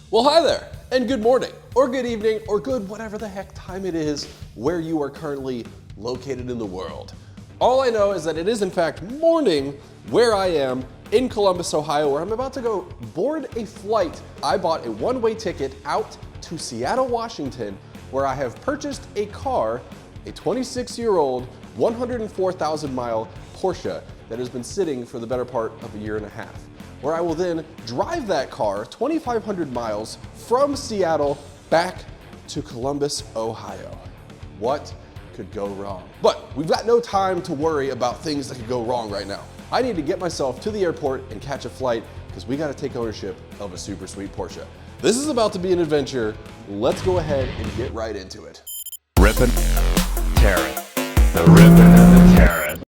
Well, hi there, and good morning, or good evening, or good whatever the heck time it is where you are currently located in the world. All I know is that it is in fact morning where I am in Columbus, Ohio, where I'm about to go board a flight. I bought a one-way ticket out to Seattle, Washington, where I have purchased a car, a 26-year-old, 104,000 mile Porsche that has been sitting for the better part of a year and a half, where I will then drive that car 2,500 miles from Seattle back to Columbus, Ohio. What could go wrong? But we've got no time to worry about things that could go wrong right now. I need to get myself to the airport and catch a flight because we got to take ownership of a super sweet Porsche. This is about to be an adventure. Let's go ahead and get right into it. Rippin', tearin', the rippin' and the tearin'.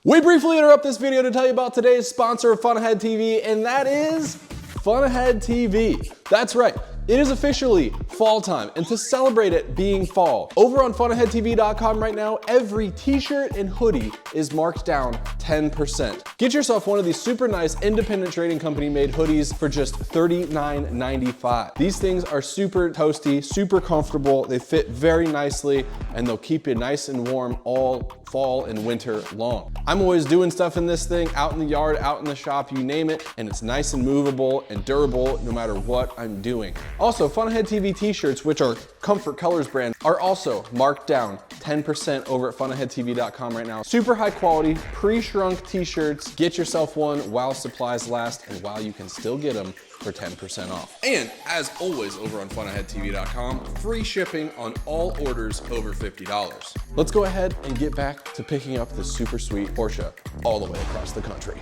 We briefly interrupt this video to tell you about today's sponsor of FunAhead TV, and that is FunAhead TV. That's right. It is officially fall time, and to celebrate it being fall, over on FunAheadTV.com right now, every t-shirt and hoodie is marked down 10%. Get yourself one of these super nice independent trading company made hoodies for just $39.95. These things are super toasty, super comfortable, they fit very nicely, and they'll keep you nice and warm all fall and winter long. I'm always doing stuff in this thing, out in the yard, out in the shop, you name it, and it's nice and movable and durable no matter what I'm doing. Also, FunAhead TV t-shirts, which are Comfort Colors brand, are also marked down 10% over at FunAheadTV.com right now. Super high quality, pre-shrunk t-shirts. Get yourself one while supplies last and while you can still get them for 10% off. And as always over on FunAheadTV.com, free shipping on all orders over $50. Let's go ahead and get back to picking up this super sweet Porsche all the way across the country.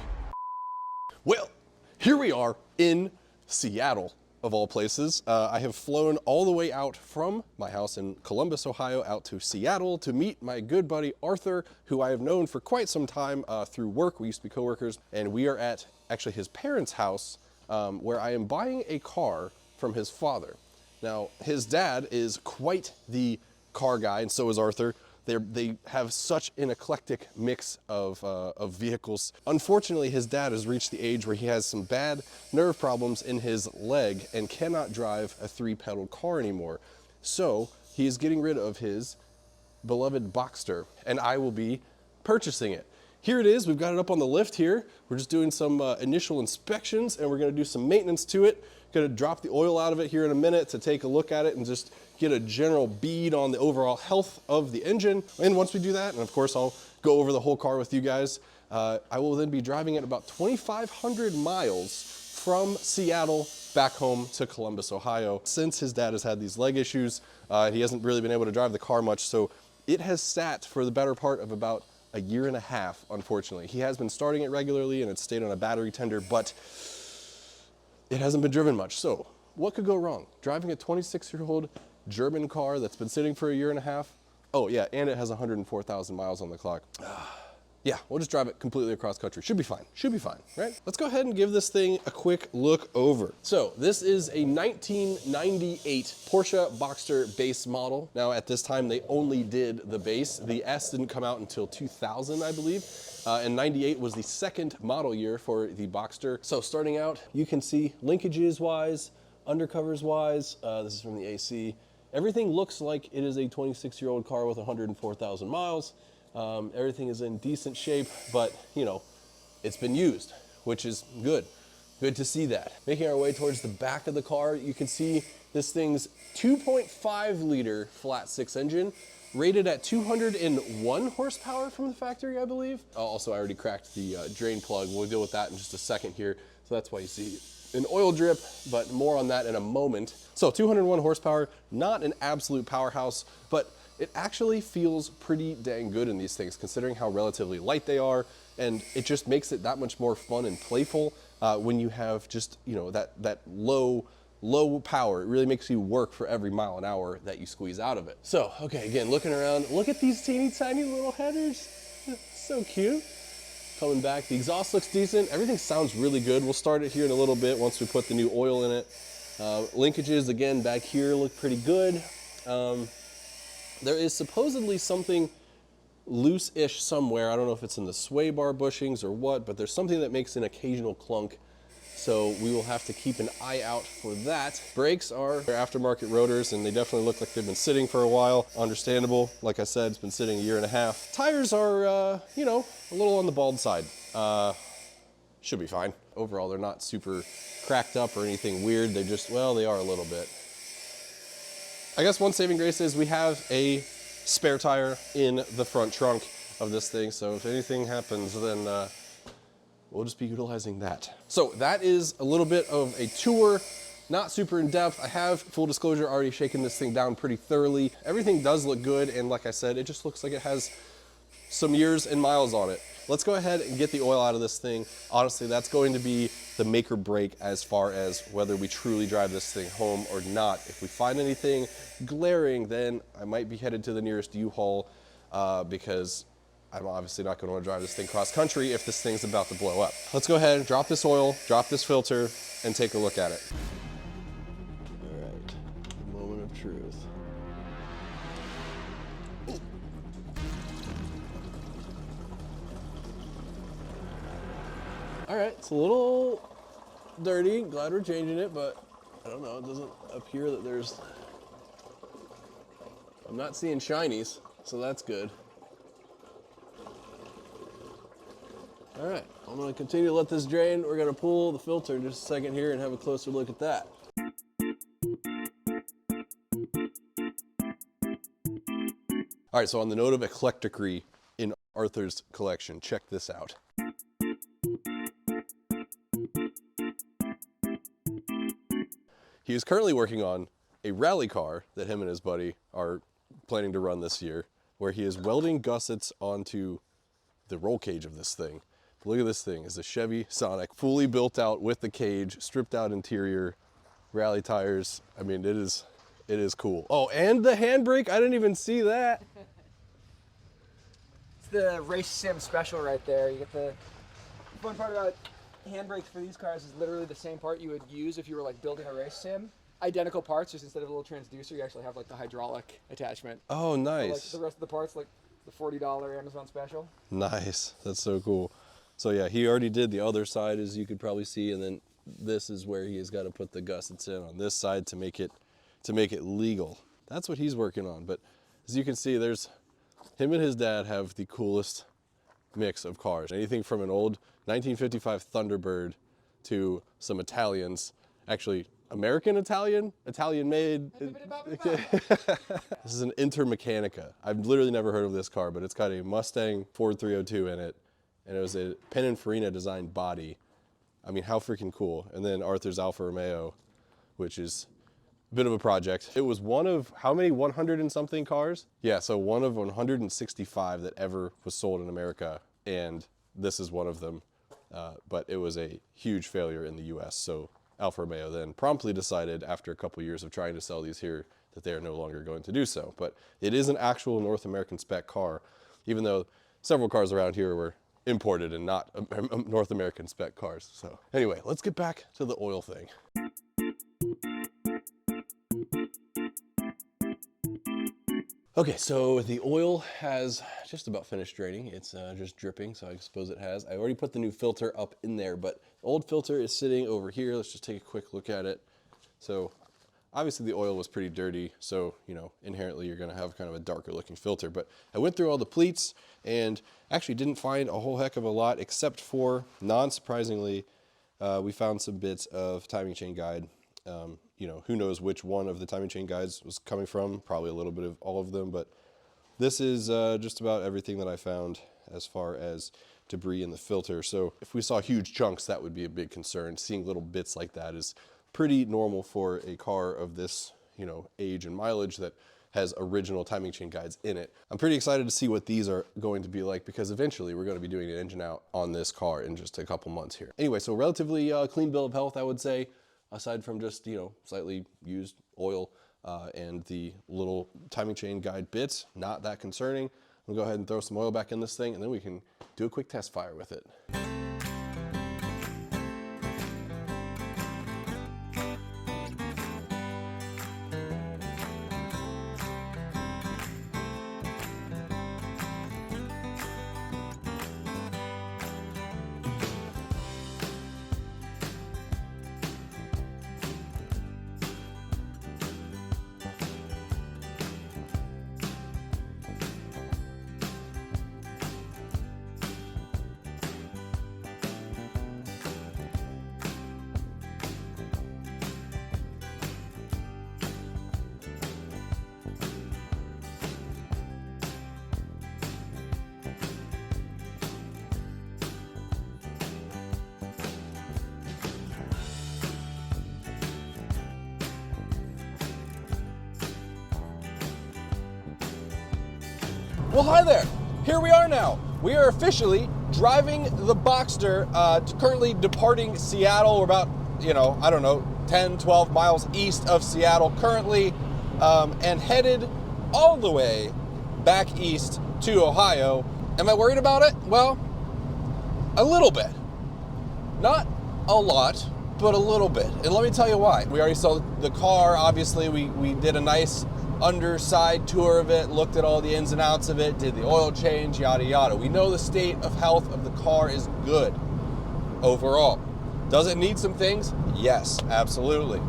Well, here we are in Seattle, of all places. I have flown all the way out from my house in Columbus, Ohio, out to Seattle to meet my good buddy Arthur, who I have known for quite some time through work. We used to be coworkers, and we are at actually his parents' house where I am buying a car from his father. Now, his dad is quite the car guy, and so is Arthur. They have such an eclectic mix of vehicles. Unfortunately, his dad has reached the age where he has some bad nerve problems in his leg and cannot drive a 3-pedal car anymore. So he is getting rid of his beloved Boxster, and I will be purchasing it. Here it is, we've got it up on the lift here. We're just doing some initial inspections, and we're gonna do some maintenance to it. Gonna drop the oil out of it here in a minute to take a look at it and just get a general bead on the overall health of the engine. And once we do that, and of course I'll go over the whole car with you guys, I will then be driving it about 2,500 miles from Seattle back home to Columbus, Ohio. Since his dad has had these leg issues, he hasn't really been able to drive the car much, so it has sat for the better part of about a year and a half, unfortunately. He has been starting it regularly and it's stayed on a battery tender, but it hasn't been driven much. So what could go wrong? Driving a 26-year-old German car that's been sitting for a year and a half. Oh yeah, and it has 104,000 miles on the clock. Yeah, we'll just drive it completely across country. Should be fine, right? Let's go ahead and give this thing a quick look over. So this is a 1998 Porsche Boxster base model. Now at this time, they only did the base. The S didn't come out until 2000, I believe. And 98 was the second model year for the Boxster. So starting out, you can see linkages wise, undercovers wise, this is from the AC. Everything looks like it is a 26-year-old car with 104,000 miles. Everything is in decent shape, but you know, it's been used, which is good. Good to see that. Making our way towards the back of the car, you can see this thing's 2.5 liter flat six engine, rated at 201 horsepower from the factory, I believe. Also, I already cracked the drain plug. We'll deal with that in just a second here. So that's why you see an oil drip, but more on that in a moment. So 201 horsepower, not an absolute powerhouse, but it actually feels pretty dang good in these things considering how relatively light they are, and it just makes it that much more fun and playful when you have just, you know, that low power. It really makes you work for every mile an hour that you squeeze out of it. So, okay, again, looking around, look at these teeny tiny little headers. So cute. Coming back, the exhaust looks decent. Everything sounds really good. We'll start it here in a little bit once we put the new oil in it. Linkages, again, back here look pretty good. There is supposedly something loose-ish somewhere. I don't know if it's in the sway bar bushings or what, but there's something that makes an occasional clunk. So we will have to keep an eye out for that. Brakes are aftermarket rotors, and they definitely look like they've been sitting for a while. Understandable. Like I said, it's been sitting a year and a half. Tires are, you know, a little on the bald side. Should be fine. Overall, they're not super cracked up or anything weird. They just, well, they are a little bit. I guess one saving grace is we have a spare tire in the front trunk of this thing. So if anything happens, then we'll just be utilizing that. So that is a little bit of a tour, not super in depth. I have, full disclosure, already shaken this thing down pretty thoroughly. Everything does look good, and like I said, it just looks like it has some years and miles on it. Let's go ahead and get the oil out of this thing. Honestly, that's going to be the make or break as far as whether we truly drive this thing home or not. If we find anything glaring, then I might be headed to the nearest U-Haul because I'm obviously not going to want to drive this thing cross country if this thing's about to blow up. Let's go ahead and drop this oil, drop this filter, and take a look at it. All right, moment of truth. All right, it's a little dirty. Glad we're changing it, but I don't know, it doesn't appear that there's, I'm not seeing shinies, so that's good. All right, I'm gonna continue to let this drain. We're gonna pull the filter in just a second here and have a closer look at that. All right, so on the note of eclecticry in Arthur's collection, check this out. He is currently working on a rally car that him and his buddy are planning to run this year, where he is welding gussets onto the roll cage of this thing. Look at this thing. It's a Chevy Sonic, fully built out with the cage, stripped out interior, rally tires. I mean, it is cool. Oh, and the handbrake, I didn't even see that. It's the race sim special right there. You get the fun part about handbrakes for these cars is literally the same part you would use if you were like building a race sim. Identical parts, just instead of a little transducer, you actually have like the hydraulic attachment. Oh, nice. So, like the rest of the parts, like the $40 Amazon special. Nice. That's so cool. So yeah, he already did the other side, as you could probably see, and then this is where he has got to put the gussets in on this side to make it legal. That's what he's working on. But as you can see, there's him and his dad have the coolest mix of cars. Anything from an old 1955 Thunderbird to some Italians, actually American Italian made. This is an Intermechanica. I've literally never heard of this car, but it's got a Mustang Ford 302 in it, and it was a Pininfarina designed body. I mean, how freaking cool. And then Arthur's Alfa Romeo, which is a bit of a project. It was one of, how many, 100 and something cars? Yeah, so one of 165 that ever was sold in America, and this is one of them. But it was a huge failure in the US, so Alfa Romeo then promptly decided, after a couple years of trying to sell these here, that they are no longer going to do so. But it is an actual North American spec car, even though several cars around here were imported and not North American spec cars. So anyway, let's get back to the oil thing. Okay, so the oil has just about finished draining. It's just dripping, so I suppose it has. I already put the new filter up in there, but the old filter is sitting over here. Let's just take a quick look at it. So obviously the oil was pretty dirty, so you know, inherently you're gonna have kind of a darker looking filter. But I went through all the pleats and actually didn't find a whole heck of a lot, except for, non-surprisingly, we found some bits of timing chain guide. You know, who knows which one of the timing chain guides was coming from, probably a little bit of all of them, but this is just about everything that I found. as far as debris in the filter. So if we saw huge chunks, that would be a big concern. Seeing little bits like that is pretty normal for a car of this, you know, age and mileage that has original timing chain guides in it. I'm pretty excited to see what these are going to be like, because eventually we're going to be doing an engine out on this car in just a couple months here. Anyway, so relatively clean bill of health, I would say, aside from just, you know, slightly used oil and the little timing chain guide bits. Not that concerning. I'm gonna go ahead and throw some oil back in this thing, and then we can do a quick test fire with it. Well, hi there. Here we are now. We are officially driving the Boxster, currently departing Seattle. We're about, you know, I don't know, 10, 12 miles east of Seattle currently, and headed all the way back east to Ohio. Am I worried about it? Well, a little bit. Not a lot, but a little bit. And let me tell you why. We already saw the car. Obviously, we did a nice underside tour of it, looked at all the ins and outs of it, did the oil change, yada yada. We know the state of health of the car is good overall. Does it need some things? Yes, absolutely.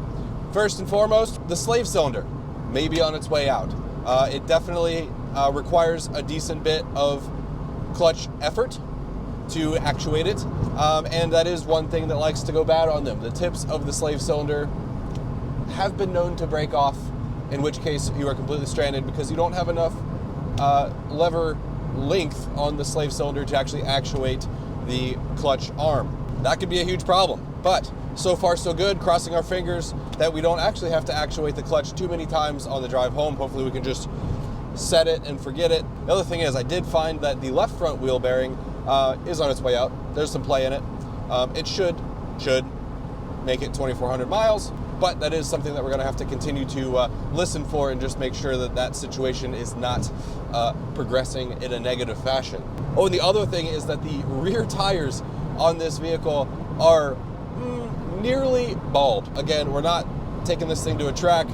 First and foremost, the slave cylinder may be on its way out. It definitely requires a decent bit of clutch effort to actuate it, and that is one thing that likes to go bad on them. The tips of the slave cylinder have been known to break off, in which case you are completely stranded because you don't have enough lever length on the slave cylinder to actually actuate the clutch arm. That could be a huge problem, but so far so good. Crossing our fingers that we don't actually have to actuate the clutch too many times on the drive home. Hopefully we can just set it and forget it. The other thing is, I did find that the left front wheel bearing is on its way out. There's some play in it. It should make it 2,400 miles, but that is something that we're going to have to continue to listen for and just make sure that that situation is not progressing in a negative fashion. Oh, and the other thing is that the rear tires on this vehicle are nearly bald. Again, we're not taking this thing to a track.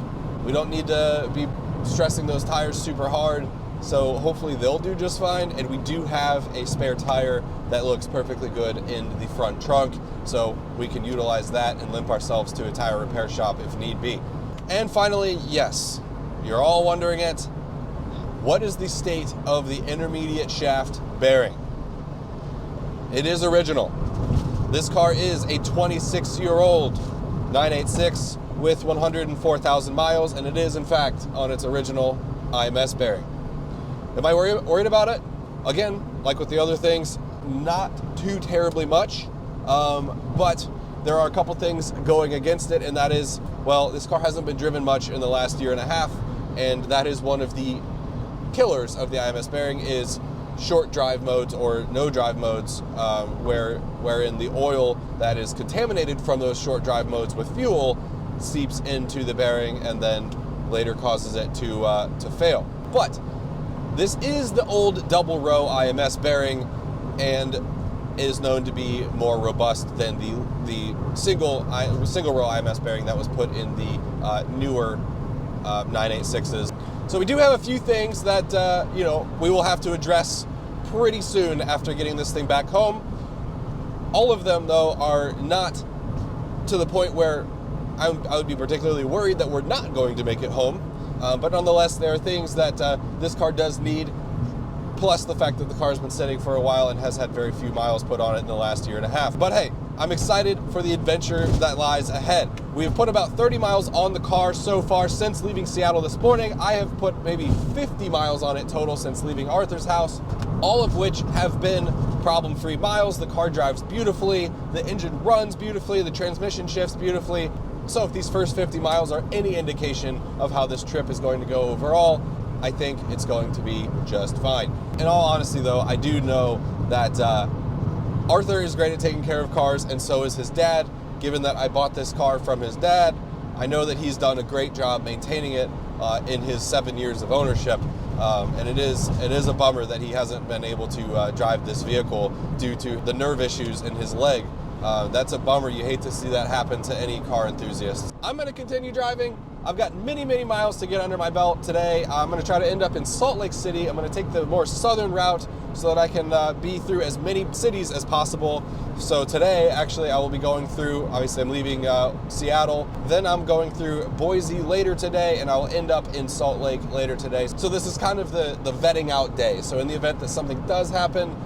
We don't need to be stressing those tires super hard, so hopefully they'll do just fine. And we do have a spare tire that looks perfectly good in the front trunk, so we can utilize that and limp ourselves to a tire repair shop if need be. And finally, yes, you're all wondering it, what is the state of the intermediate shaft bearing? It is original. This car is a 26-year-old 986 with 104,000 miles, and it is in fact on its original IMS bearing. Am I worried about it? Again, like with the other things, not too terribly much, but there are a couple things going against it, and that is, well, this car hasn't been driven much in the last year and a half, and that is one of the killers of the IMS bearing, is short drive modes or no drive modes, wherein the oil that is contaminated from those short drive modes with fuel seeps into the bearing and then later causes it to fail. But this is the old double row IMS bearing and is known to be more robust than the single row IMS bearing that was put in the newer 986s. So we do have a few things that we will have to address pretty soon after getting this thing back home. All of them, though, are not to the point where I would be particularly worried that we're not going to make it home. But nonetheless, there are things that this car does need, plus the fact that the car has been sitting for a while and has had very few miles put on it in the last year and a half. But hey, I'm excited for the adventure that lies ahead. We have put about 30 miles on the car so far since leaving Seattle this morning. I have put maybe 50 miles on it total since leaving Arthur's house. all of which have been problem-free miles. The car drives beautifully, the engine runs beautifully, the transmission shifts beautifully. So if these first 50 miles are any indication of how this trip is going to go overall, I think it's going to be just fine. In all honesty though, I do know that Arthur is great at taking care of cars, and so is his dad. Given that I bought this car from his dad, I know that he's done a great job maintaining it in his 7 years of ownership. And it is a bummer that he hasn't been able to drive this vehicle due to the nerve issues in his leg. That's a bummer. You hate to see that happen to any car enthusiast. I'm going to continue driving. I've got many, many miles to get under my belt today. I'm going to try to end up in Salt Lake City. I'm going to take the more southern route so that I can be through as many cities as possible. So today, actually, I will be going through, obviously I'm leaving Seattle, then I'm going through Boise later today, and I'll end up in Salt Lake later today. So this is kind of the vetting out day. So in the event that something does happen,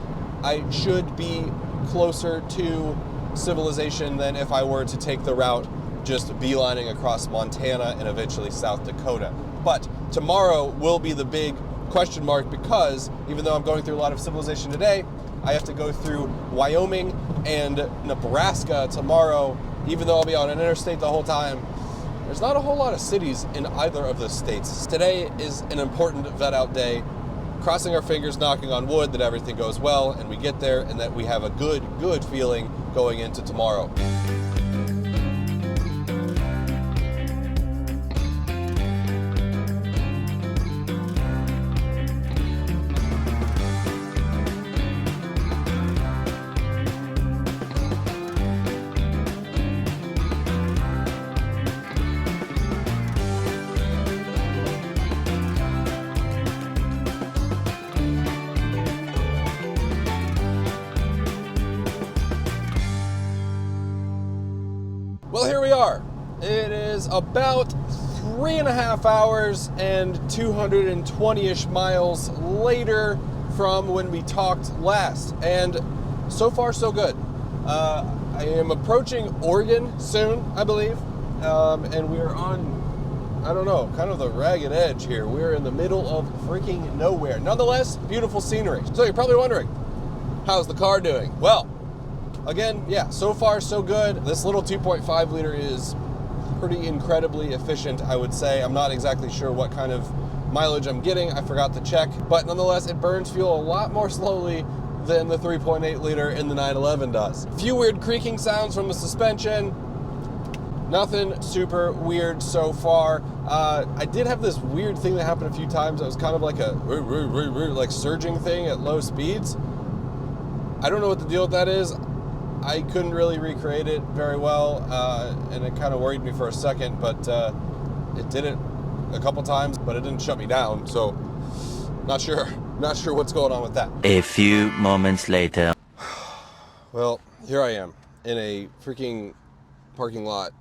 I should be closer to civilization than if I were to take the route just beelining across Montana and eventually South Dakota. But tomorrow will be the big question mark, because even though I'm going through a lot of civilization today, I have to go through Wyoming and Nebraska tomorrow. Even though I'll be on an interstate the whole time, there's not a whole lot of cities in either of those states. Today is an important vet out day. Crossing our fingers, knocking on wood that everything goes well and we get there and that we have a good feeling going into tomorrow. Well, here we are. It is about 3.5 hours and 220-ish miles later from when we talked last. And so far, so good. I am approaching Oregon soon, I believe. And we're on, I don't know, kind of the ragged edge here. We're in the middle of freaking nowhere. Nonetheless, beautiful scenery. So you're probably wondering, how's the car doing? Well, again, yeah, so far so good. This little 2.5 liter is pretty incredibly efficient, I would say. I'm not exactly sure what kind of mileage I'm getting. I forgot to check. But nonetheless, it burns fuel a lot more slowly than the 3.8 liter in the 911 does. A few weird creaking sounds from the suspension. Nothing super weird so far. I did have this weird thing that happened a few times. It was kind of like a like surging thing at low speeds. I don't know what the deal with that is. I couldn't really recreate it very well, and it kind of worried me for a second, but it did it a couple times, but it didn't shut me down, so not sure what's going on with that. A few moments later. Well, here I am in a freaking parking lot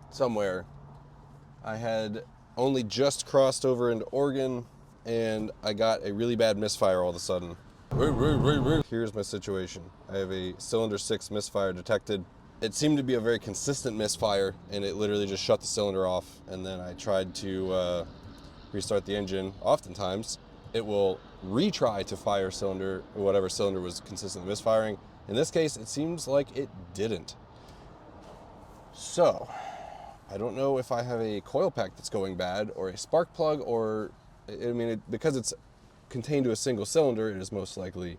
somewhere. I had only just crossed over into Oregon, and I got a really bad misfire all of a sudden. Here's my situation. I have a cylinder 6 misfire detected. It seemed to be a very consistent misfire, and it literally just shut the cylinder off, and then I tried to restart the engine. Oftentimes, it will retry to fire cylinder, whatever cylinder was consistently misfiring. In this case, it seems like it didn't. So, I don't know if I have a coil pack that's going bad, or a spark plug, or, I mean, because it's contained to a single cylinder, it is most likely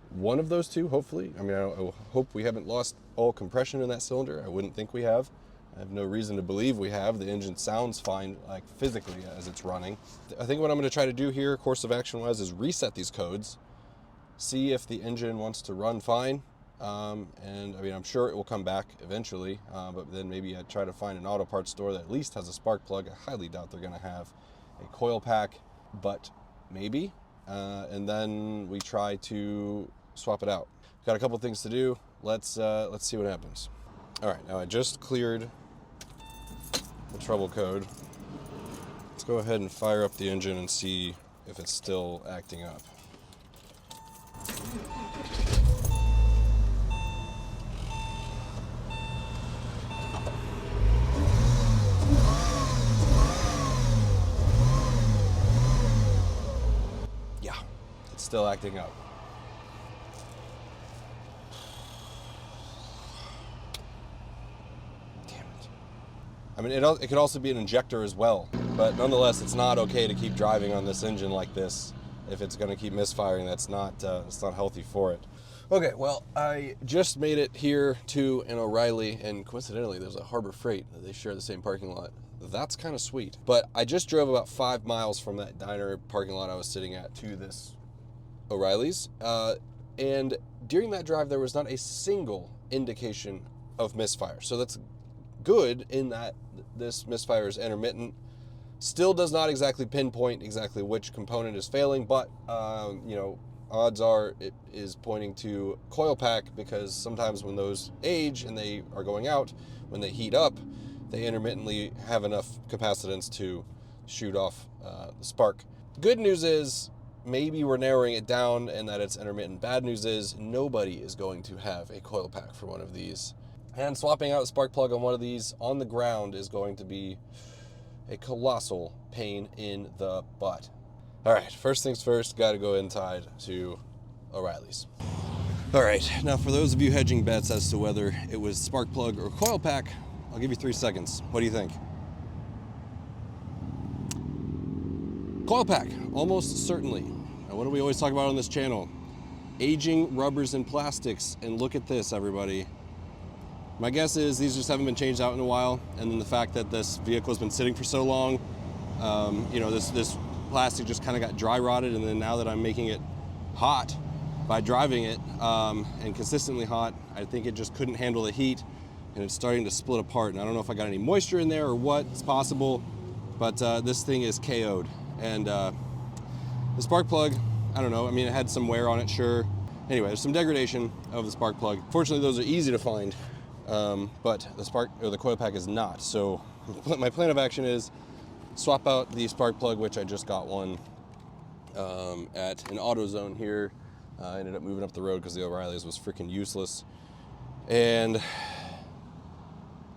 one of those two, hopefully. I mean, I hope we haven't lost all compression in that cylinder. I wouldn't think we have. I have no reason to believe we have. The engine sounds fine, like physically, as it's running. I think what I'm going to try to do here, course of action wise, is reset these codes, see if the engine wants to run fine. And I mean, I'm sure it will come back eventually, but then maybe I try to find an auto parts store that at least has a spark plug. I highly doubt they're going to have a coil pack, but maybe. And then we try to swap it out. Got a couple things to do. Let's see what happens. All right, now I just cleared the trouble code. Let's go ahead and fire up the engine and see if it's still acting up. Still acting up. I mean, it could also be an injector as well, but nonetheless, it's not okay to keep driving on this engine like this. If it's going to keep misfiring, it's not healthy for it. Okay, well, I just made it here to an O'Reilly, and coincidentally, there's a Harbor Freight that they share the same parking lot. That's kind of sweet. But I just drove about 5 miles from that diner parking lot I was sitting at to this O'Reilly's, and during that drive, there was not a single indication of misfire. So that's good in that this misfire is intermittent. Still does not exactly pinpoint exactly which component is failing, but you know, odds are it is pointing to coil pack, because sometimes when those age and they are going out, when they heat up, they intermittently have enough capacitance to shoot off the spark. Good news is maybe we're narrowing it down and that it's intermittent. Bad news is nobody is going to have a coil pack for one of these. And swapping out a spark plug on one of these on the ground is going to be a colossal pain in the butt. All right, first things first, got to go inside to O'Reilly's. All right, now for those of you hedging bets as to whether it was spark plug or coil pack, I'll give you 3 seconds. What do you think? Coil pack, almost certainly. Now, what do we always talk about on this channel? Aging rubbers and plastics, and look at this, everybody. My guess is these just haven't been changed out in a while, and then the fact that this vehicle has been sitting for so long, you know, this plastic just kind of got dry rotted, and then now that I'm making it hot by driving it, and consistently hot, I think it just couldn't handle the heat, and it's starting to split apart. And I don't know if I got any moisture in there or what, it's possible, but this thing is KO'd. And the spark plug, I don't know, I mean, it had some wear on it, sure. Anyway, there's some degradation of the spark plug. Fortunately, those are easy to find. But the coil pack is not. So my plan of action is swap out the spark plug, which I just got one at an AutoZone here. I ended up moving up the road because the O'Reilly's was freaking useless. And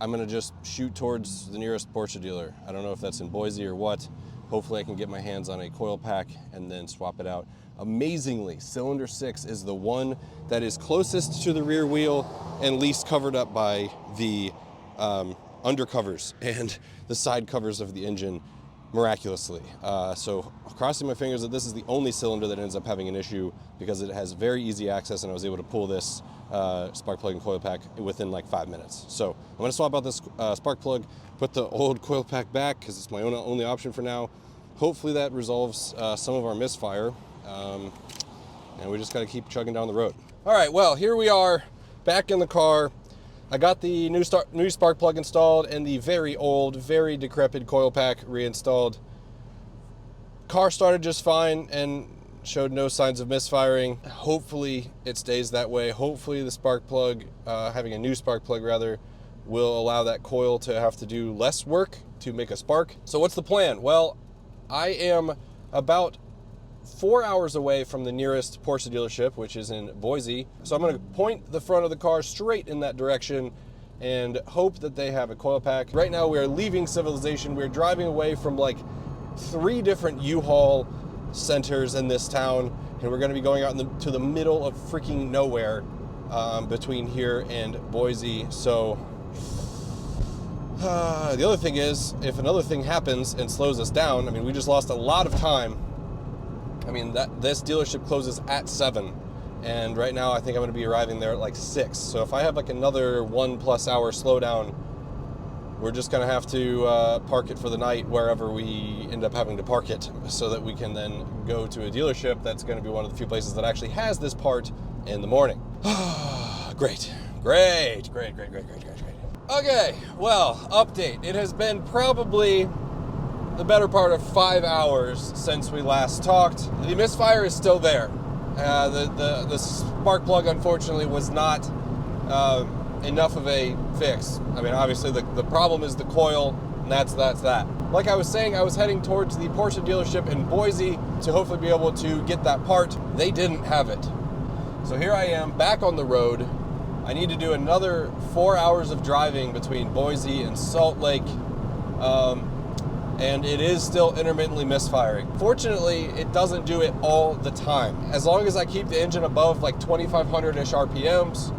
I'm gonna just shoot towards the nearest Porsche dealer. I don't know if that's in Boise or what. Hopefully I can get my hands on a coil pack and then swap it out. Amazingly, cylinder 6 is the one that is closest to the rear wheel and least covered up by the undercovers and the side covers of the engine, miraculously. So crossing my fingers that this is the only cylinder that ends up having an issue, because it has very easy access, and I was able to pull this spark plug and coil pack within like 5 minutes. So I'm gonna swap out this spark plug, put the old coil pack back, because it's my only option for now. Hopefully that resolves some of our misfire. And we just got to keep chugging down the road. All right, well, here we are back in the car. I got the new spark plug installed and the very old, very decrepit coil pack reinstalled. Car started just fine and showed no signs of misfiring. Hopefully it stays that way. Hopefully the spark plug, having a new spark plug rather, will allow that coil to have to do less work to make a spark. So what's the plan? Well, I am about 4 hours away from the nearest Porsche dealership, which is in Boise. So I'm going to point the front of the car straight in that direction and hope that they have a coil pack. Right now we are leaving civilization. We're driving away from like 3 different U-Haul centers in this town, and we're going to be going out to the middle of freaking nowhere between here and Boise. So the other thing is, if another thing happens and slows us down, I mean, we just lost a lot of time. I mean, this dealership closes at 7, and right now I think I'm going to be arriving there at like 6. So if I have like another 1+ hour slowdown, we're just going to have to park it for the night wherever we end up having to park it, so that we can then go to a dealership that's going to be one of the few places that actually has this part in the morning. Great. Okay, well, update. It has been probably the better part of 5 hours since we last talked. The misfire is still there. The spark plug, unfortunately, was not enough of a fix. I mean, obviously the problem is the coil, and that's that. Like I was saying, I was heading towards the Porsche dealership in Boise to hopefully be able to get that part. They didn't have it. So here I am back on the road. I need to do another 4 hours of driving between Boise and Salt Lake. And it is still intermittently misfiring. Fortunately, it doesn't do it all the time. As long as I keep the engine above like 2,500-ish RPMs,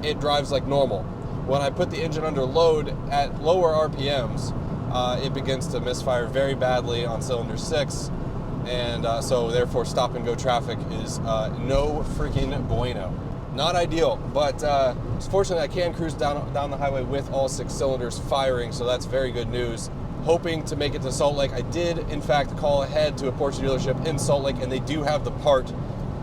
it drives like normal. when I put the engine under load at lower RPMs, it begins to misfire very badly on cylinder 6, and so therefore stop and go traffic is no freaking bueno. Not ideal, but fortunately I can cruise down the highway with all 6 cylinders firing, so that's very good news. Hoping to make it to Salt Lake. I did in fact call ahead to a Porsche dealership in Salt Lake, and they do have the part.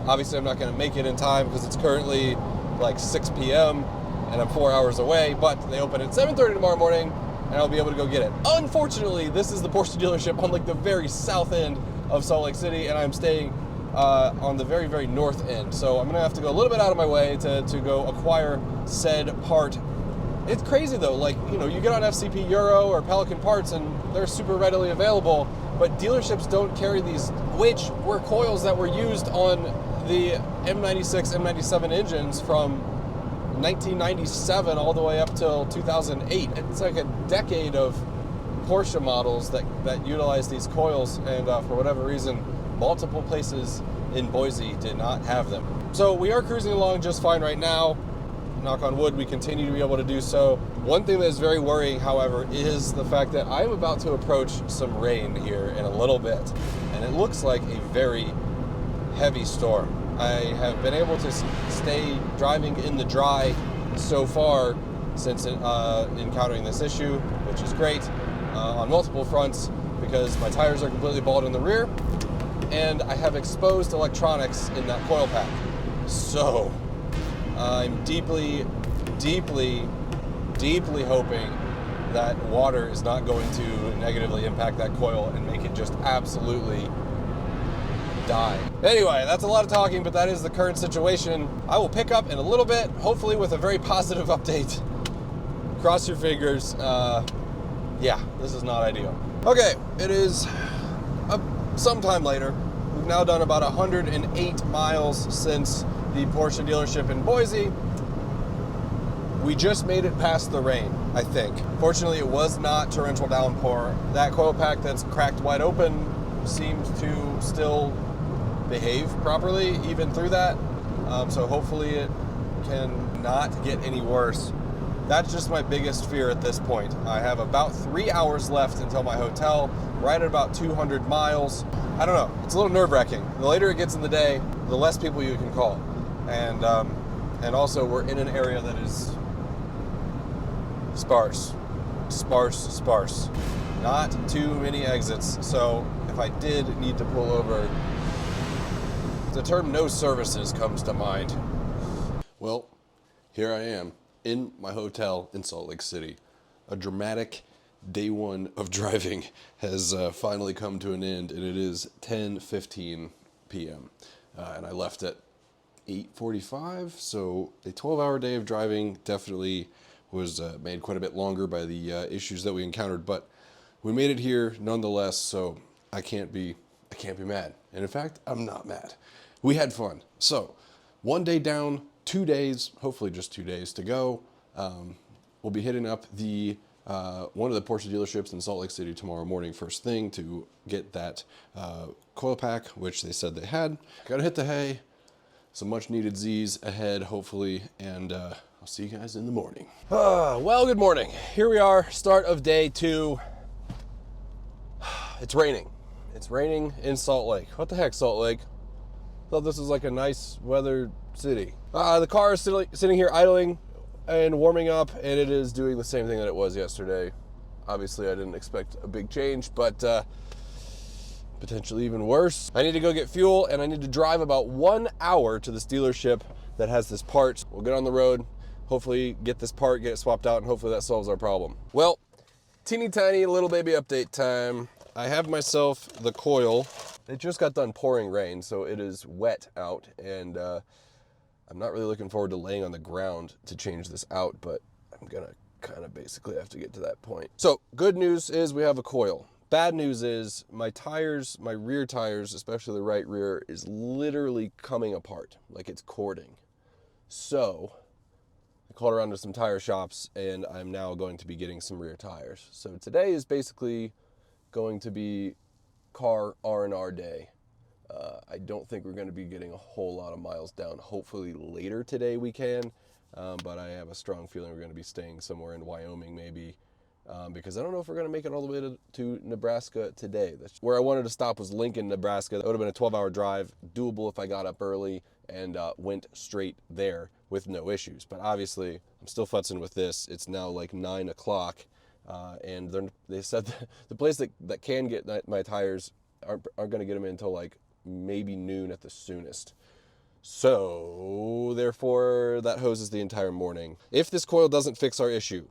Obviously I'm not going to make it in time because it's currently like 6 p.m. and I'm 4 hours away, but they open at 7:30 tomorrow morning and I'll be able to go get it. Unfortunately, this is the Porsche dealership on like the very south end of Salt Lake City, and I'm staying on the very, very north end. So I'm gonna have to go a little bit out of my way to go acquire said part. It's crazy though, like, you know, you get on FCP Euro or Pelican Parts and they're super readily available, but dealerships don't carry these, which were coils that were used on the M96, M97 engines from 1997 all the way up till 2008. It's like a decade of Porsche models that utilize these coils, and for whatever reason, multiple places in Boise did not have them. So we are cruising along just fine right now. Knock on wood, we continue to be able to do so. One thing that is very worrying, however, is the fact that I am about to approach some rain here in a little bit, and it looks like a very heavy storm. I have been able to stay driving in the dry so far since encountering this issue, which is great on multiple fronts, because my tires are completely bald in the rear and I have exposed electronics in that coil pack. So I'm deeply, deeply, deeply hoping that water is not going to negatively impact that coil and make it just absolutely die. Anyway, that's a lot of talking, but that is the current situation. I will pick up in a little bit, hopefully with a very positive update. Cross your fingers. Yeah, this is not ideal. Okay, it is sometime later. We've now done about 108 miles since the Porsche dealership in Boise. We just made it past the rain, I think. Fortunately, it was not torrential downpour. That coil pack that's cracked wide open seemed to still behave properly even through that. So hopefully it can not get any worse. That's just my biggest fear at this point. I have about 3 hours left until my hotel, right at about 200 miles. I don't know, it's a little nerve-wracking. The later it gets in the day, the less people you can call. And also we're in an area that is sparse. Not too many exits. So if I did need to pull over, the term no services comes to mind. Well, here I am in my hotel in Salt Lake City. A dramatic day one of driving has finally come to an end, and it is 10:15 p.m. And I left at 8:45, so a 12-hour day of driving definitely was made quite a bit longer by the issues that we encountered, but we made it here nonetheless, so I can't be mad. And in fact, I'm not mad. We had fun. So, one day down, 2 days, hopefully just 2 days to go. We'll be hitting up the one of the Porsche dealerships in Salt Lake City tomorrow morning first thing to get that coil pack, which they said they had. Gotta hit the hay. Some much needed Z's ahead, hopefully, and I'll see you guys in the morning. Well, good morning. Here we are, start of day 2. It's raining. It's raining in Salt Lake. What the heck, Salt Lake? Thought this was like a nice weather city. The car is sitting here idling and warming up, and it is doing the same thing that it was yesterday. Obviously, I didn't expect a big change, but potentially even worse. I need to go get fuel, and I need to drive about 1 hour to this dealership that has this part. We'll get on the road, hopefully get this part, get it swapped out, and hopefully that solves our problem. Well, teeny tiny little baby update time. I have myself the coil. It just got done pouring rain, so it is wet out, and I'm not really looking forward to laying on the ground to change this out, but I'm gonna kind of basically have to get to that point. So good news is we have a coil. Bad news is my tires, my rear tires, especially the right rear, is literally coming apart, like it's cording. So I called around to some tire shops, and I'm now going to be getting some rear tires. So today is basically going to be car R&R day. I don't think we're going to be getting a whole lot of miles down. Hopefully later today we can, but I have a strong feeling we're going to be staying somewhere in Wyoming maybe, because I don't know if we're going to make it all the way to Nebraska today. Where I wanted to stop was Lincoln, Nebraska. That would have been a 12-hour drive, doable if I got up early and went straight there with no issues. But obviously, I'm still futzing with this. It's now like 9 o'clock, and they said the place that can get my tires aren't going to get them until like maybe noon at the soonest. So, therefore, that hoses the entire morning. If this coil doesn't fix our issue,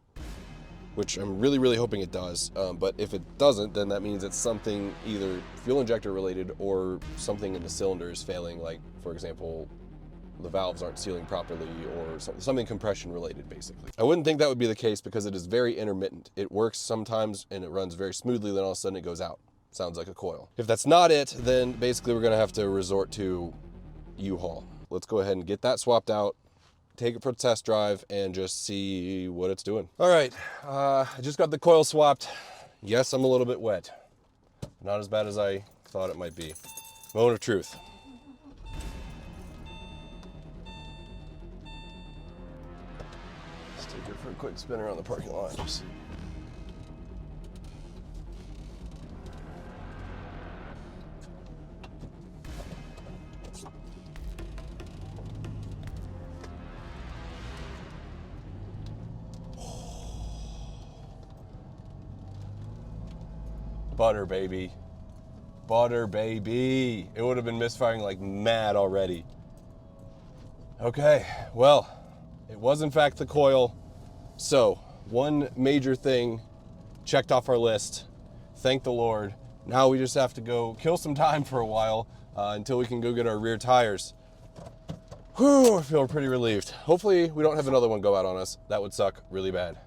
which I'm really, really hoping it does, but if it doesn't, then that means it's something either fuel injector related or something in the cylinder is failing, like, for example, the valves aren't sealing properly or something compression related, basically. I wouldn't think that would be the case because it is very intermittent. It works sometimes and it runs very smoothly, then all of a sudden it goes out. Sounds like a coil. If that's not it, then basically we're gonna have to resort to U-Haul. Let's go ahead and get that swapped out, take it for a test drive, and just see what it's doing. All right, I just got the coil swapped. Yes, I'm a little bit wet. Not as bad as I thought it might be. Moment of truth. Let's take it for a quick spin around the parking lot. Just butter, baby. Butter, baby. It would have been misfiring like mad already. Okay, well, it was in fact the coil. So, one major thing checked off our list. Thank the Lord. Now we just have to go kill some time for a while until we can go get our rear tires. Whew, I feel pretty relieved. Hopefully we don't have another one go out on us. That would suck really bad.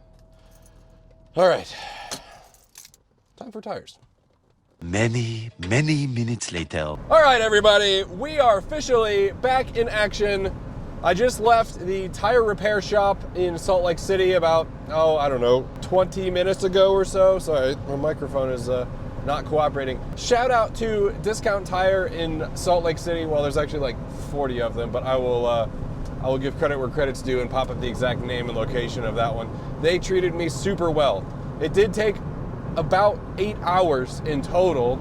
All right. Time for tires. Many, many minutes later. All right, everybody, we are officially back in action. I just left the tire repair shop in Salt Lake City about, I don't know, 20 minutes ago or so. Sorry, my microphone is not cooperating. Shout out to Discount Tire in Salt Lake City. Well, there's actually like 40 of them, but I will give credit where credit's due and pop up the exact name and location of that one. They treated me super well. It did take about 8 hours in total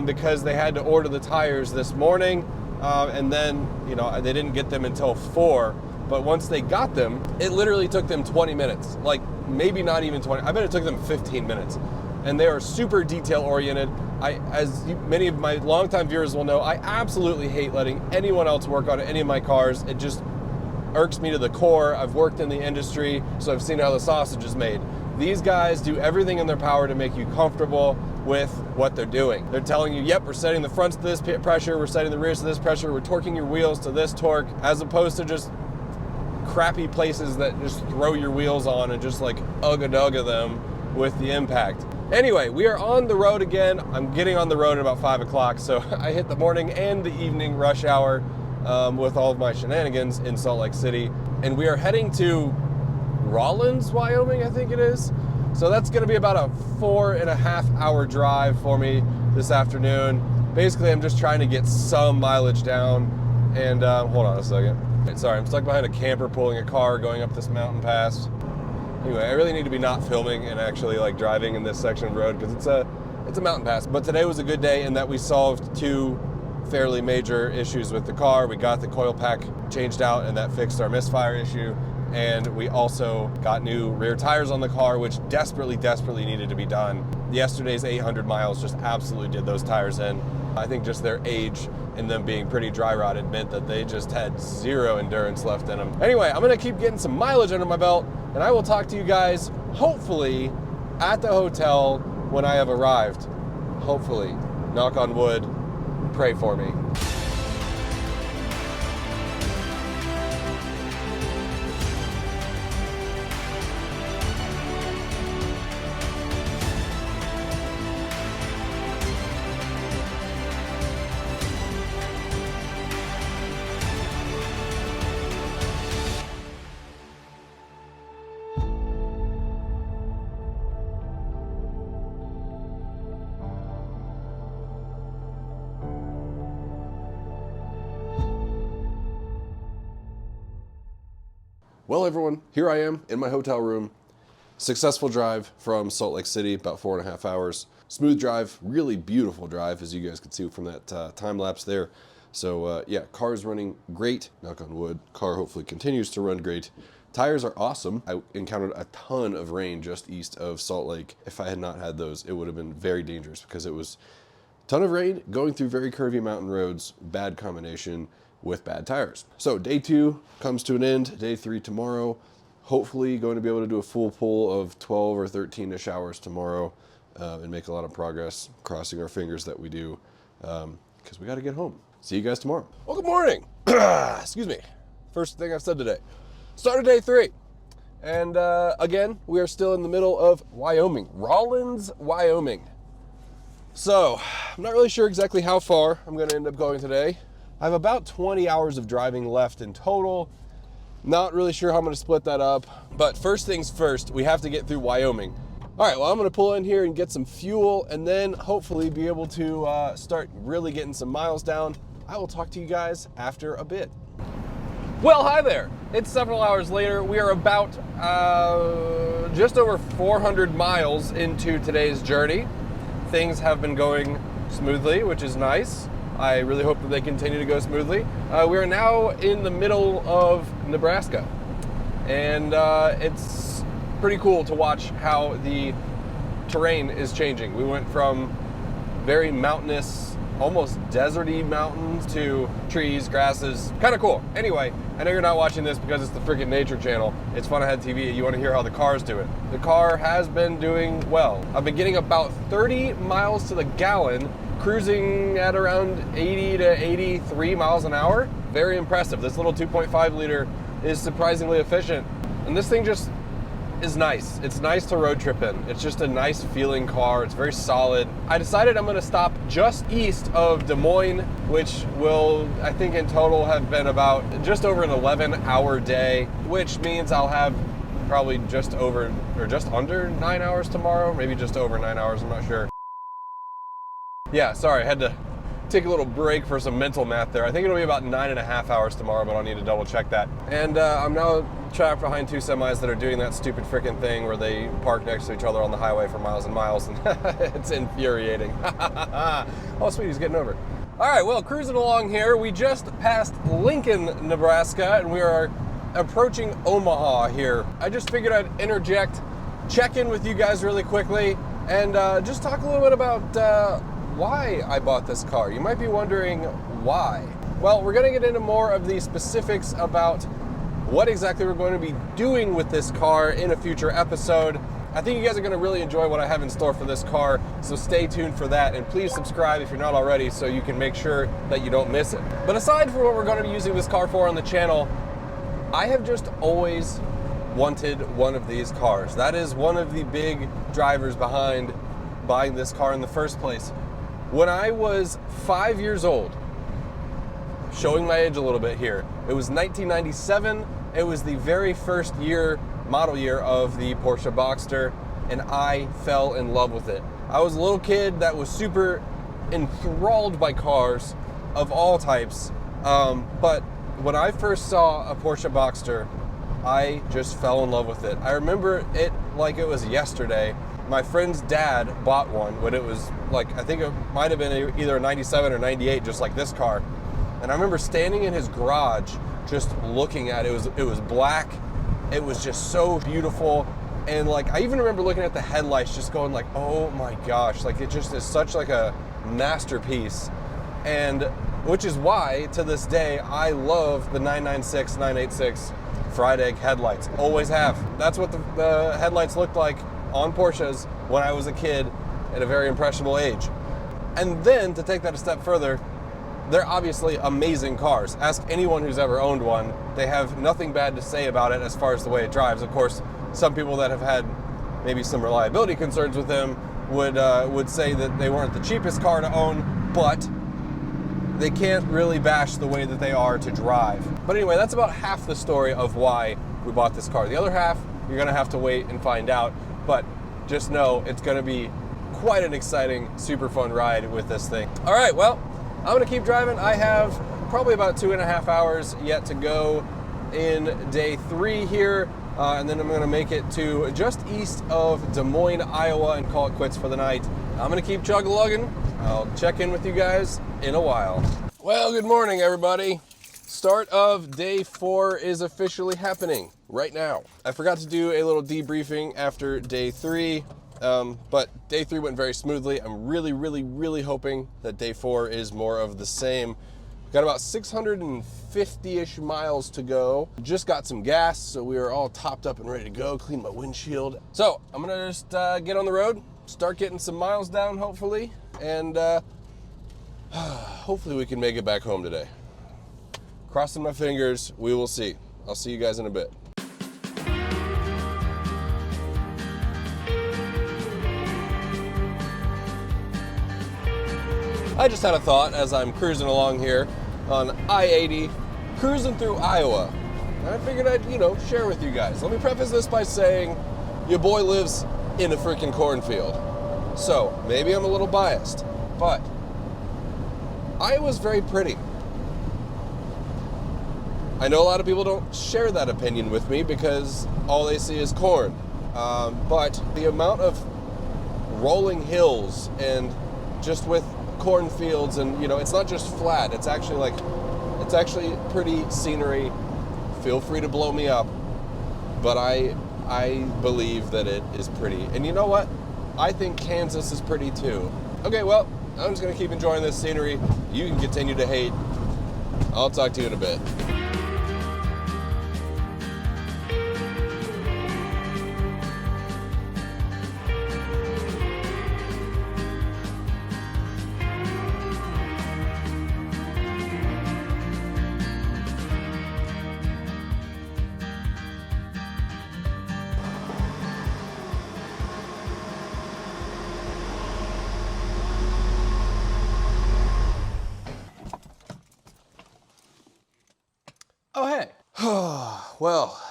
because they had to order the tires this morning and then, you know, they didn't get them until 4. But once they got them, it literally took them 20 minutes. Like, maybe not even 20. I bet it took them 15 minutes. And they are super detail oriented. Many of my longtime viewers will know, I absolutely hate letting anyone else work on any of my cars. It just irks me to the core. I've worked in the industry, so I've seen how the sausage is made. These guys do everything in their power to make you comfortable with what they're doing. They're telling you, yep, we're setting the fronts to this pressure, we're setting the rears to this pressure, we're torquing your wheels to this torque, as opposed to just crappy places that just throw your wheels on and just like ugga-dugga them with the impact. Anyway, we are on the road again. I'm getting on the road at about 5 o'clock, so I hit the morning and the evening rush hour with all of my shenanigans in Salt Lake City. And we are heading to Rawlins, Wyoming, I think it is. So that's gonna be about a 4.5 hour drive for me this afternoon. Basically, I'm just trying to get some mileage down. And hold on a second. Sorry, I'm stuck behind a camper pulling a car going up this mountain pass. Anyway, I really need to be not filming and actually like driving in this section of road because it's a mountain pass. But today was a good day in that we solved 2 fairly major issues with the car. We got the coil pack changed out and that fixed our misfire issue. And we also got new rear tires on the car, which desperately, desperately needed to be done. Yesterday's 800 miles just absolutely did those tires in. I think just their age and them being pretty dry rotted meant that they just had 0 endurance left in them. Anyway, I'm gonna keep getting some mileage under my belt, and I will talk to you guys, hopefully, at the hotel when I have arrived. Hopefully. Knock on wood. Pray for me. Well, everyone, here I am in my hotel room. Successful drive from Salt Lake City, about 4.5 hours. Smooth drive, really beautiful drive, as you guys can see from that time lapse there. So yeah, car's running great, knock on wood. Car hopefully continues to run great. Tires are awesome. I encountered a ton of rain just east of Salt Lake. If I had not had those, it would have been very dangerous because it was a ton of rain going through very curvy mountain roads, bad combination with bad tires. So day 2 comes to an end, day 3 tomorrow. Hopefully going to be able to do a full pull of 12 or 13-ish hours tomorrow and make a lot of progress, crossing our fingers that we do, because we got to get home. See you guys tomorrow. Well, good morning. Excuse me. First thing I've said today. Started day 3. And again, we are still in the middle of Wyoming, Rawlins, Wyoming. So I'm not really sure exactly how far I'm going to end up going today. I have about 20 hours of driving left in total. Not really sure how I'm going to split that up, but first things first, we have to get through Wyoming. All right, well, I'm going to pull in here and get some fuel and then hopefully be able to start really getting some miles down. I will talk to you guys after a bit. Well, hi there. It's several hours later. We are about just over 400 miles into today's journey. Things have been going smoothly, which is nice. I really hope that they continue to go smoothly. We are now in the middle of Nebraska, and it's pretty cool to watch how the terrain is changing. We went from very mountainous, almost deserty mountains to trees, grasses, kind of cool. Anyway, I know you're not watching this because it's the freaking Nature Channel. It's FunAhead TV. You want to hear how the car's doing. The car has been doing well. I've been getting about 30 miles to the gallon, cruising at around 80 to 83 miles an hour. Very impressive. This little 2.5 liter is surprisingly efficient. And this thing just is nice. It's nice to road trip in. It's just a nice feeling car. It's very solid. I decided I'm going to stop just east of Des Moines, which will, I think in total have been about just over an 11-hour day, which means I'll have probably just over or just under 9 hours tomorrow, maybe just over 9 hours, I'm not sure. Yeah, sorry, I had to take a little break for some mental math there. I think it'll be about 9.5 hours tomorrow, but I'll need to double check that. And I'm now trapped behind 2 semis that are doing that stupid freaking thing where they park next to each other on the highway for miles and miles, and it's infuriating. Oh, sweet, he's getting over. All right, well, cruising along here, we just passed Lincoln, Nebraska, and we are approaching Omaha here. I just figured I'd interject, check in with you guys really quickly, and just talk a little bit about why I bought this car. You might be wondering why. Well, we're going to get into more of the specifics about what exactly we're going to be doing with this car in a future episode. I think you guys are going to really enjoy what I have in store for this car, so stay tuned for that, and please subscribe if you're not already so you can make sure that you don't miss it. But aside from what we're going to be using this car for on the channel, I have just always wanted one of these cars. That is one of the big drivers behind buying this car in the first place. When I was 5 years old, showing my age a little bit here, it was 1997. It was the very first model year of the Porsche Boxster, and I fell in love with it. I was a little kid that was super enthralled by cars of all types, but when I first saw a Porsche Boxster, I just fell in love with it. I remember it like it was yesterday. My friend's dad bought one when it was like, I think it might have been either a 97 or 98, just like this car. And I remember standing in his garage, just looking at it. It was black. It was just so beautiful. And like, I even remember looking at the headlights, just going like, oh my gosh, like it just is such like a masterpiece. And which is why to this day, I love the 996, 986 fried egg headlights. Always have. That's what the headlights looked like on Porsches when I was a kid at a very impressionable age. And then to take that a step further, they're obviously amazing cars. Ask anyone who's ever owned one. They have nothing bad to say about it as far as the way it drives. Of course, some people that have had maybe some reliability concerns with them would say that they weren't the cheapest car to own, but they can't really bash the way that they are to drive. But anyway, that's about half the story of why we bought this car. The other half, you're gonna have to wait and find out, but just know it's gonna be quite an exciting, super fun ride with this thing. All right, well, I'm gonna keep driving. I have probably about 2.5 hours yet to go in day 3 here, and then I'm gonna make it to just east of Des Moines, Iowa, and call it quits for the night. I'm gonna keep chug-a-lugging. I'll check in with you guys in a while. Well, good morning, everybody. Start of day 4 is officially happening right now. I forgot to do a little debriefing after day 3, but day 3 went very smoothly. I'm really hoping that day 4 is more of the same. Got about 650-ish miles to go. Just got some gas, so we are all topped up and ready to go. Clean my windshield. So I'm gonna just get on the road, start getting some miles down, hopefully, and hopefully we can make it back home today. Crossing my fingers, we will see. I'll see you guys in a bit. I just had a thought as I'm cruising along here on I-80, cruising through Iowa. And I figured I'd, share with you guys. Let me preface this by saying your boy lives in a freaking cornfield. So maybe I'm a little biased, but Iowa's very pretty. I know a lot of people don't share that opinion with me because all they see is corn. But the amount of rolling hills and just with cornfields and, it's not just flat, it's actually pretty scenery. Feel free to blow me up, but I believe that it is pretty. And you know what? I think Kansas is pretty too. Okay, well, I'm just gonna keep enjoying this scenery. You can continue to hate. I'll talk to you in a bit. Oh, hey. Well,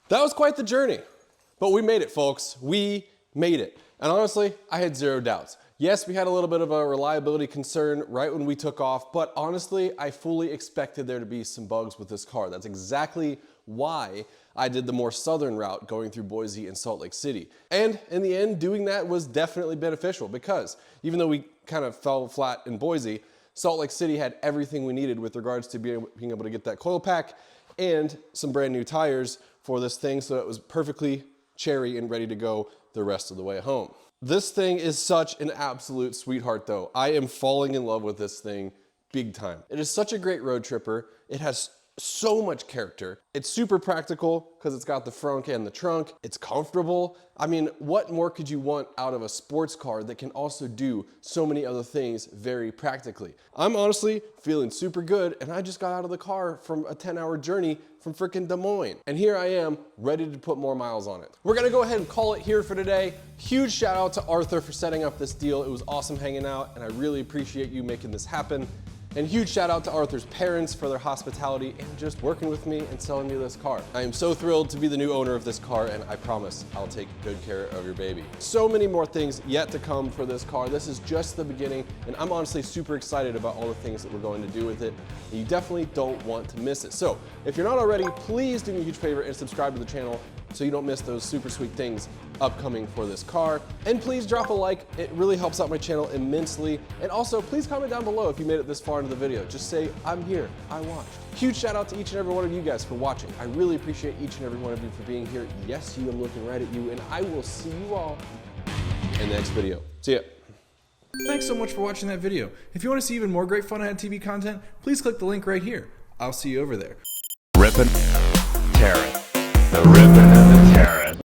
that was quite the journey, but we made it, folks. We made it. And honestly, I had zero doubts. Yes, we had a little bit of a reliability concern right when we took off, but honestly, I fully expected there to be some bugs with this car. That's exactly why I did the more southern route going through Boise and Salt Lake City. And in the end, doing that was definitely beneficial because even though we kind of fell flat in Boise, Salt Lake City had everything we needed with regards to being able to get that coil pack and some brand new tires for this thing, so it was perfectly cherry and ready to go the rest of the way home. This thing is such an absolute sweetheart though. I am falling in love with this thing big time. It is such a great road tripper. It has so much character. It's super practical because it's got the frunk and the trunk. It's comfortable. I mean, what more could you want out of a sports car that can also do so many other things very practically? I'm honestly feeling super good, and I just got out of the car from a 10-hour journey from freaking Des Moines. And here I am, ready to put more miles on it. We're gonna go ahead and call it here for today. Huge shout out to Arthur for setting up this deal. It was awesome hanging out, and I really appreciate you making this happen. And huge shout out to Arthur's parents for their hospitality and just working with me and selling me this car. I am so thrilled to be the new owner of this car, and I promise I'll take good care of your baby. So many more things yet to come for this car. This is just the beginning, and I'm honestly super excited about all the things that we're going to do with it. And you definitely don't want to miss it. So if you're not already, please do me a huge favor and subscribe to the channel so you don't miss those super sweet things upcoming for this car. And please drop a like, it really helps out my channel immensely. And also please comment down below if you made it this far into the video. Just say, I'm here, I watched. Huge shout out to each and every one of you guys for watching. I really appreciate each and every one of you for being here. Yes, you, I'm looking right at you, and I will see you all in the next video. See ya. Thanks so much for watching that video. If you want to see even more great FunAhead TV content, please click the link right here. I'll see you over there. Rippin', tearing, the rippin' and the tearing.